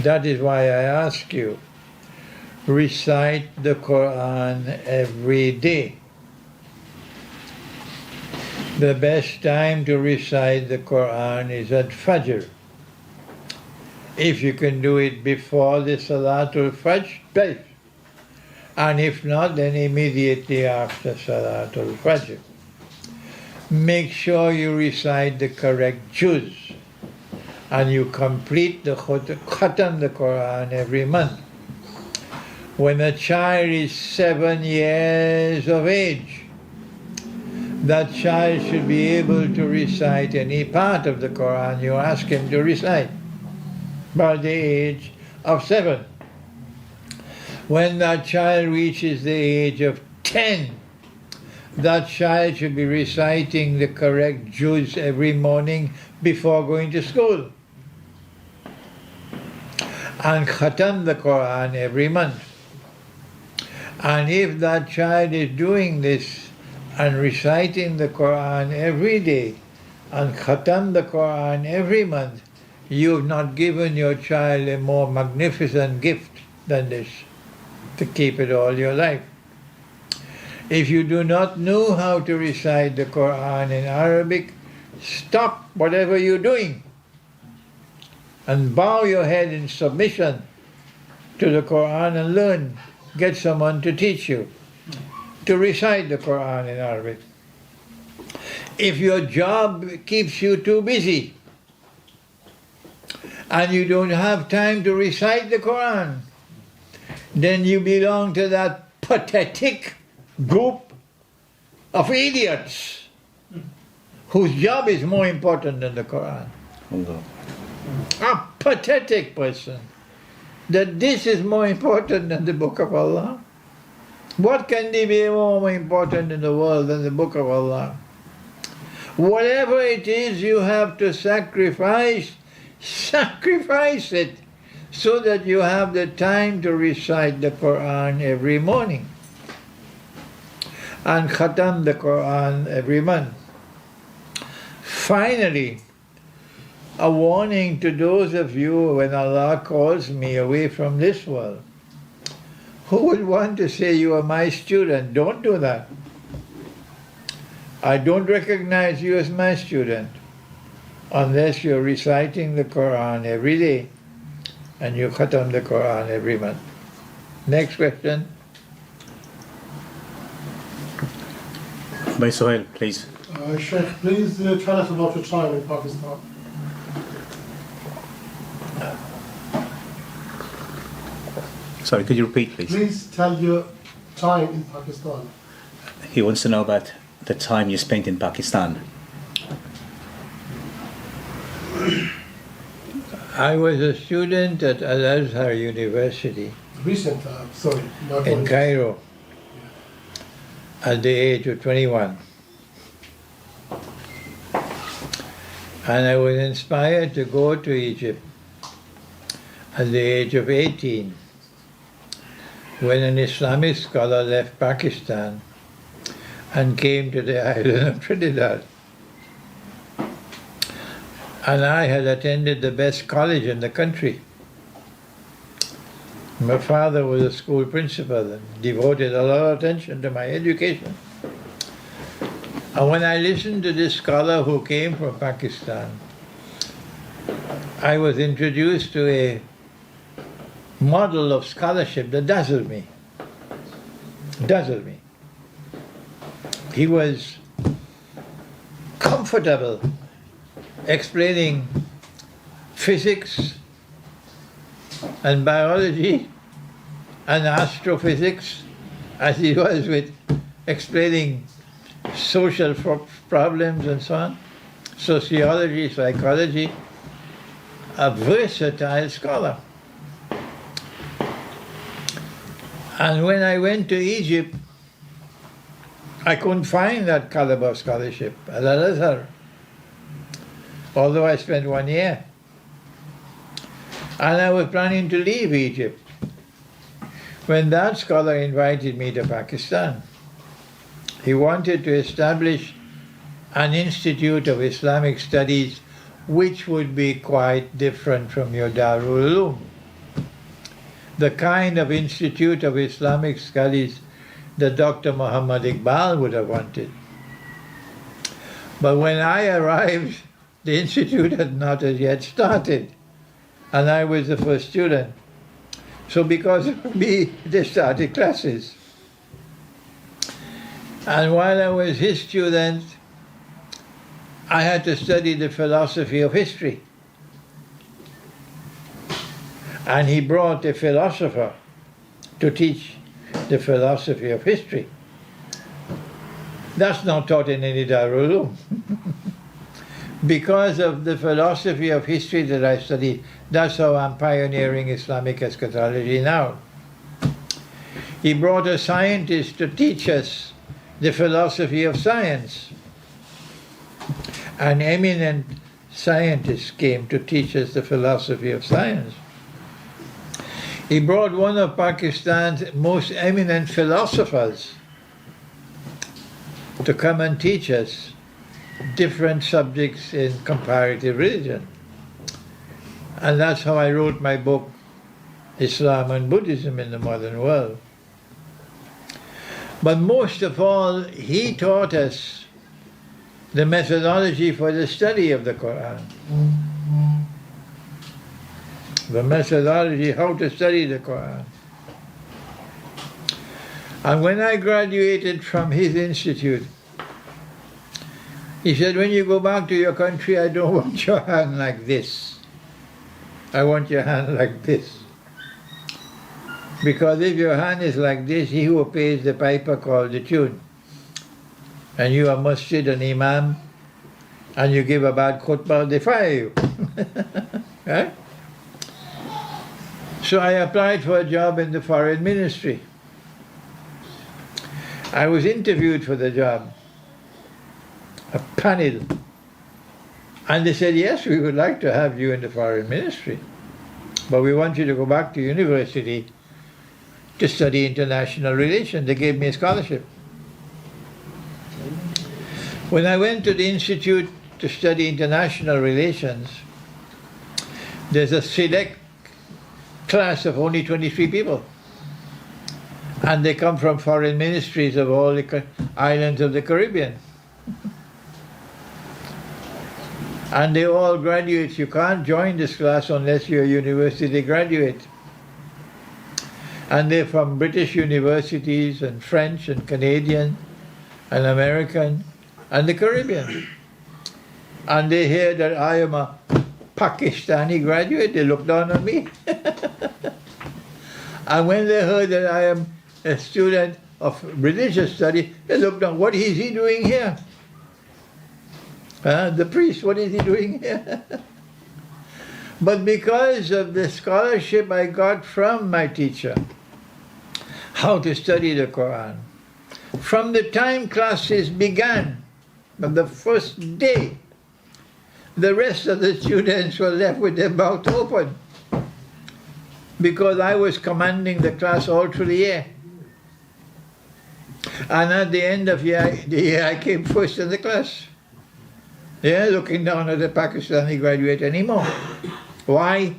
That is why I ask you, recite the Quran every day. The best time to recite the Quran is at Fajr. If you can do it before the Salatul Fajr, best. And if not, then immediately after Salatul Fajr. Make sure you recite the correct juz, and you complete the khatam, the Quran, every month. When a child is 7 years of age, that child should be able to recite any part of the Quran you ask him to recite by the age of 7. When that child reaches the age of 10, that child should be reciting the correct juz every morning before going to school, and khatam the Quran every month. And if that child is doing this and reciting the Quran every day and khatam the Quran every month, you have not given your child a more magnificent gift than this, to keep it all your life. If you do not know how to recite the Quran in Arabic, stop whatever you're doing and bow your head in submission to the Quran and learn. Get someone to teach you to recite the Quran in Arabic. If your job keeps you too busy and you don't have time to recite the Quran, then you belong to that pathetic group of idiots whose job is more important than the Quran. Allah. A pathetic person. That this is more important than the Book of Allah. What can be more important in the world than the Book of Allah? Whatever it is you have to sacrifice, sacrifice it so that you have the time to recite the Quran every morning and khatam the Quran every month. Finally, a warning to those of you when Allah calls me away from this world, who would want to say you are my student. Don't do that. I don't recognize you as my student unless you're reciting the Quran every day and you khatam the Quran every month. Next question. By Sohail, please. Sheikh, please tell us about your time in Pakistan. Sorry, could you repeat, please? Please tell your time in Pakistan. He wants to know about the time you spent in Pakistan. I was a student at Al-Azhar University Recent, not in only- Cairo at the age of 21. And I was inspired to go to Egypt at the age of 18 when an Islamic scholar left Pakistan and came to the island of Trinidad. And I had attended the best college in the country. My father was a school principal and devoted a lot of attention to my education. And when I listened to this scholar who came from Pakistan, I was introduced to a model of scholarship that dazzled me. Dazzled me. He was comfortable explaining physics and biology and astrophysics as he was with explaining social problems and so on, sociology, psychology, a versatile scholar. And when I went to Egypt, I couldn't find that caliber of scholarship at Al-Azhar, although I spent 1 year. And I was planning to leave Egypt when that scholar invited me to Pakistan. He wanted to establish an institute of Islamic studies which would be quite different from your Darul Uloom. the kind of Institute of Islamic Studies that Dr. Muhammad Iqbal would have wanted. But when I arrived, the institute had not as yet started, and I was the first student. So because of me, they started classes. And while I was his student, I had to study the philosophy of history. And he brought a philosopher to teach the philosophy of history. That's not taught in any Darul Uloom. Because of the philosophy of history that I studied, that's how I'm pioneering Islamic eschatology now. He brought a scientist to teach us the philosophy of science. An eminent scientist came to teach us the philosophy of science. He brought one of Pakistan's most eminent philosophers to come and teach us different subjects in comparative religion. And that's how I wrote my book, Islam and Buddhism in the Modern World. But most of all, he taught us the methodology for the study of the Quran. The methodology, how to study the Quran. And when I graduated from his institute, he said, when you go back to your country, I don't want your hand like this. I want your hand like this. Because if your hand is like this, he who pays the piper calls the tune. And you are masjid and imam, and you give a bad khutbah, they fire you. Right? So I applied for a job in the foreign ministry. I was interviewed for the job, a panel. And they said, yes, we would like to have you in the foreign ministry, but we want you to go back to university to study international relations. They gave me a scholarship. When I went to the institute to study international relations, there's a select class of only 23 people. And they come from foreign ministries of all the islands of the Caribbean. And they're all graduates. You can't join this class unless you're a university graduate. And they're from British universities and French and Canadian and American and the Caribbean. And they hear that I am a Pakistani graduate, they look down on me. And when they heard that I am a student of religious study, they looked down, what is he doing here? The priest, what is he doing here? But because of the scholarship I got from my teacher, how to study the Quran, from the time classes began, on the first day, the rest of the students were left with their mouth open because I was commanding the class all through the year. And at the end of the year, I came first in the class. They're looking down at the Pakistani graduate anymore. Why?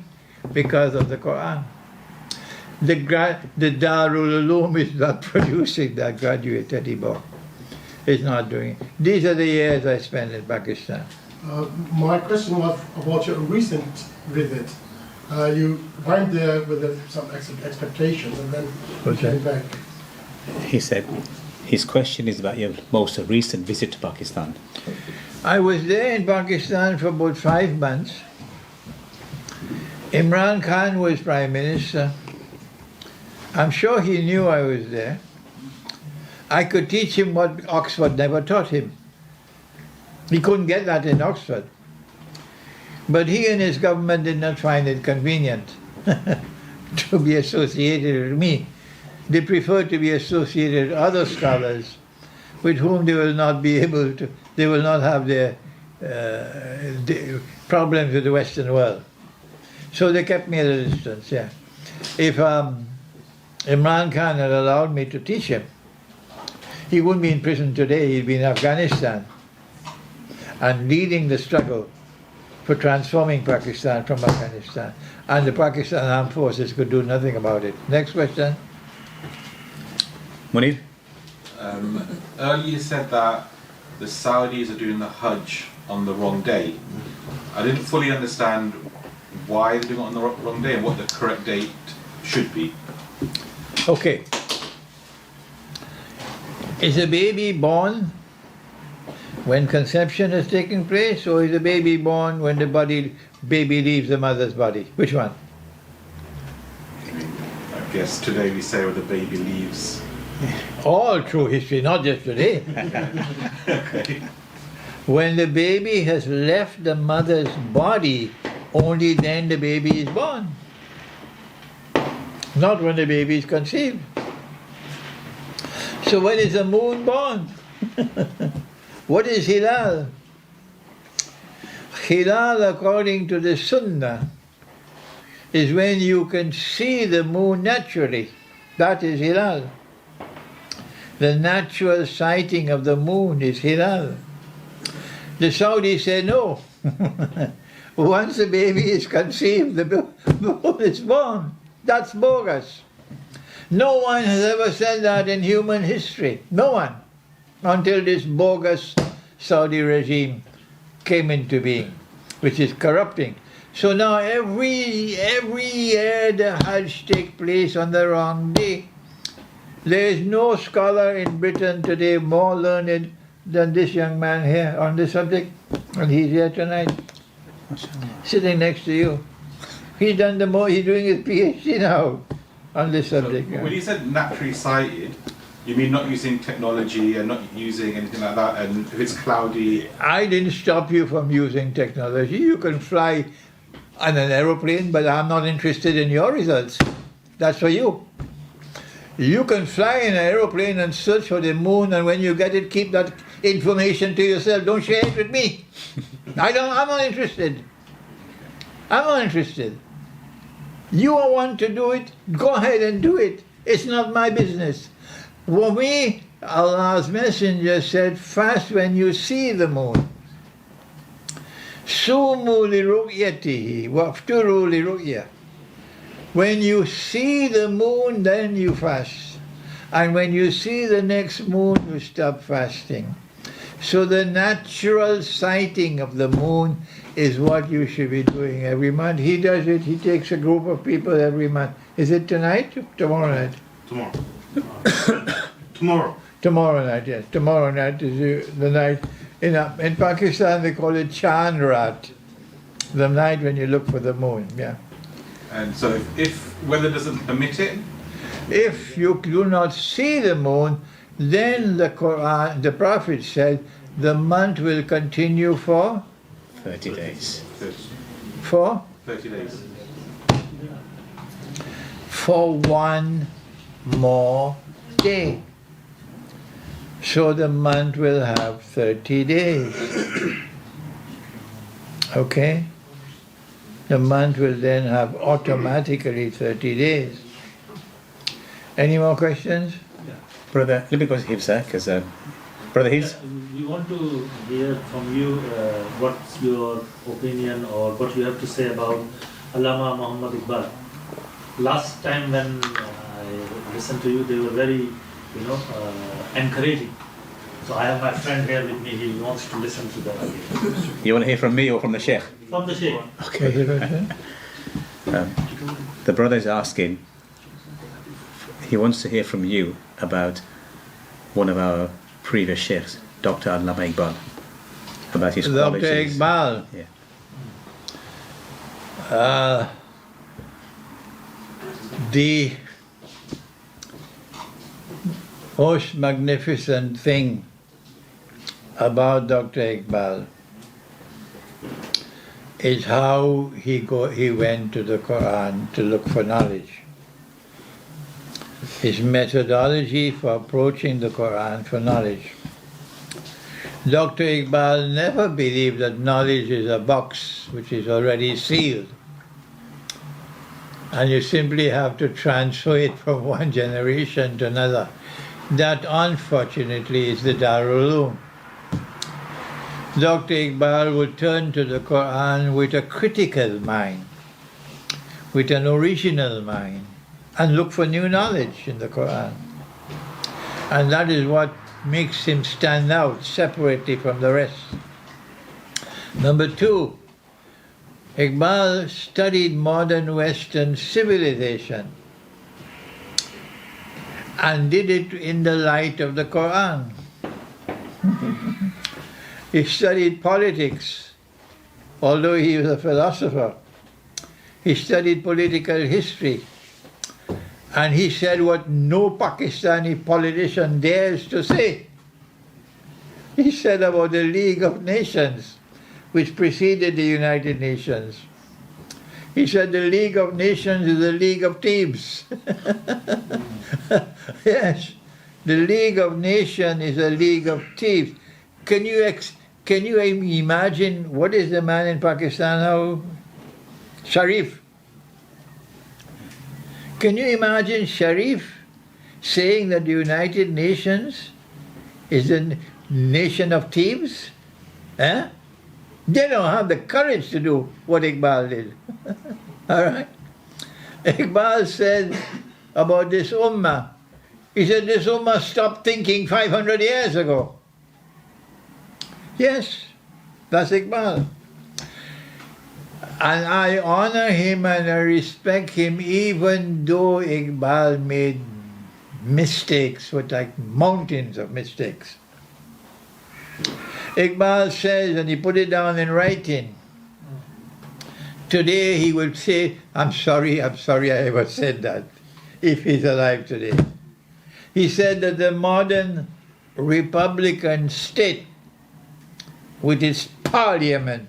Because of the Quran. The Darul Uloom is not producing that graduate anymore. It's not doing it. These are the years I spent in Pakistan. My question was about your recent visit. You went there with some expectations and then came back. He said his question is about your most recent visit to Pakistan. I was there in Pakistan for about 5 months. Imran Khan was Prime Minister. I'm sure he knew I was there. I could teach him what Oxford never taught him. He couldn't get that in Oxford. But he and his government did not find it convenient to be associated with me. They prefer to be associated with other scholars with whom they will not be able to, they will not have their problems with the Western world. So they kept me at a distance, yeah. If Imran Khan had allowed me to teach him, he wouldn't be in prison today, he'd be in Afghanistan and leading the struggle for transforming Pakistan from Afghanistan. And the Pakistan Armed Forces could do nothing about it. Next question. Munir? Earlier you said that the Saudis are doing the Hajj on the wrong day. I didn't fully understand why they're doing it on the wrong day and what the correct date should be. Okay. Is a baby born when conception is taking place, or is a baby born when the baby leaves the mother's body? Which one? I guess today we say when the baby leaves. All through history, not just today. Okay. When the baby has left the mother's body, only then the baby is born. Not when the baby is conceived. So when is the moon born? What is Hilal? Hilal, according to the Sunnah, is when you can see the moon naturally. That is Hilal. The natural sighting of the moon is Hilal. The Saudis say no. Once the baby is conceived, the moon is born. That's bogus. No one has ever said that in human history. No one. Until this bogus Saudi regime came into being, which is corrupting. So now every year the Hajj takes place on the wrong day. There is no scholar in Britain today more learned than this young man here on this subject, and he's here tonight, sitting next to you. He's doing his PhD now on this subject. So when you said naturally sighted, you mean not using technology and not using anything like that, and if it's cloudy? I didn't stop you from using technology. You can fly on an aeroplane, but I'm not interested in your results. That's for you. You can fly in an aeroplane and search for the moon, and when you get it, keep that information to yourself. Don't share it with me. I'm not interested. I'm not interested. You want to do it, go ahead and do it. It's not my business. For me, Allah's Messenger said, fast when you see the moon. Sumu li ru'yatihi wafturu li ru'yah. When you see the moon, then you fast. And when you see the next moon, you stop fasting. So the natural sighting of the moon is what you should be doing every month. He does it, he takes a group of people every month. Is it tonight? Tomorrow night? Tomorrow. Tomorrow. Tomorrow night, yes. Tomorrow night is the night. In Pakistan, they call it Chand Rat. The night when you look for the moon, yeah. And so if weather doesn't permit it? If you do not see the moon, then the Quran, the Prophet said, the month will continue for 30 days. 30 days. For one more day. So the month will have 30 days. Okay? The month will then have automatically 30 days. Any more questions? Brother, let me go to Hifza, because Brother Hifz, We want to hear from you what's your opinion or what you have to say about Allama Muhammad Iqbal. Last time when I listened to you, they were very, encouraging. So I have my friend here with me, he wants to listen to that again. you want to hear from me or from the Sheikh? From the Sheikh. Okay. The brother is asking, he wants to hear from you about one of our previous Sheikhs, Dr. Allama Iqbal, about his Dr. qualities. Iqbal. Yeah. The most magnificent thing about Dr. Iqbal is how he went to the Quran to look for knowledge. His methodology for approaching the Quran for knowledge. Dr. Iqbal never believed that knowledge is a box which is already sealed, and you simply have to transfer it from one generation to another. That, unfortunately, is the Darul Uloom. Dr. Iqbal would turn to the Quran with a critical mind, with an original mind, and look for new knowledge in the Quran. And that is what makes him stand out separately from the rest. Number two, Iqbal studied modern Western civilization and did it in the light of the Quran. He studied politics, although he was a philosopher. He studied political history. And he said what no Pakistani politician dares to say. He said about the League of Nations, which preceded the United Nations. He said the League of Nations is a league of thieves. Yes, the League of Nations is a league of thieves. Can you imagine what is the man in Pakistan now? Sharif. Can you imagine Sharif saying that the United Nations is a nation of thieves? Eh? They don't have the courage to do what Iqbal did. All right? Iqbal said about this ummah, he said this ummah stopped thinking 500 years ago. Yes, that's Iqbal. And I honor him and I respect him even though Iqbal made mistakes, with like mountains of mistakes. Iqbal says, and he put it down in writing, today he would say, I'm sorry I ever said that, if he's alive today. He said that the modern Republican state, with its parliament,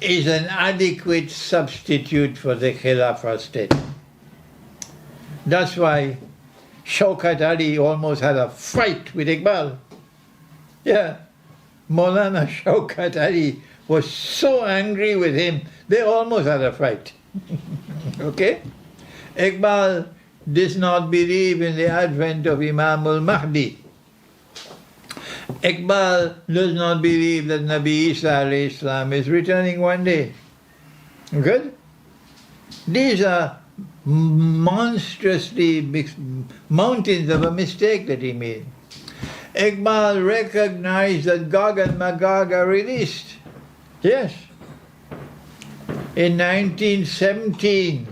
is an adequate substitute for the Khilafah state. That's why Shaukat Ali almost had a fight with Iqbal. Yeah, Maulana Shaukat Ali was so angry with him, they almost had a fight. Okay? Iqbal does not believe in the advent of Imam al-Mahdi. Iqbal does not believe that Nabi Isa alayhi salam is returning one day. Good? These are monstrously big mountains of a mistake that he made. Iqbal recognized that Gog and Magog are released. Yes. In 1917,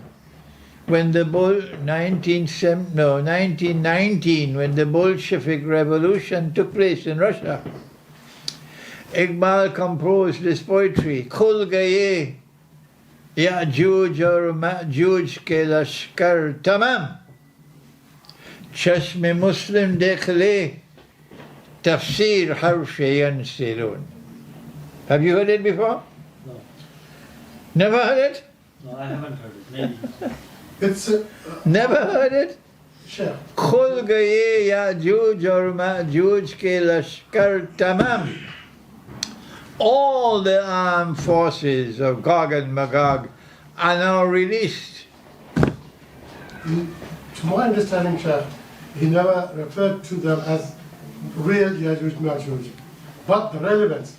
when the 1919, when the Bolshevik Revolution took place in Russia, Iqbal composed this poetry, Khul gaye Ya'juj aur Ma'juj ke lashkar tamam, Chashme Muslim dekh le, Tafsir harf-e yansilun. Have you heard it before? No. Never heard it? No, I haven't heard it. Maybe. It's Never heard it? Sheikh. खुल गए याजूज और माजूज के लश्कर तमाम. All the armed forces of Gog and Magog are now released. To my understanding, Sheikh, he never referred to them as real Yajuj Majuj. But the relevance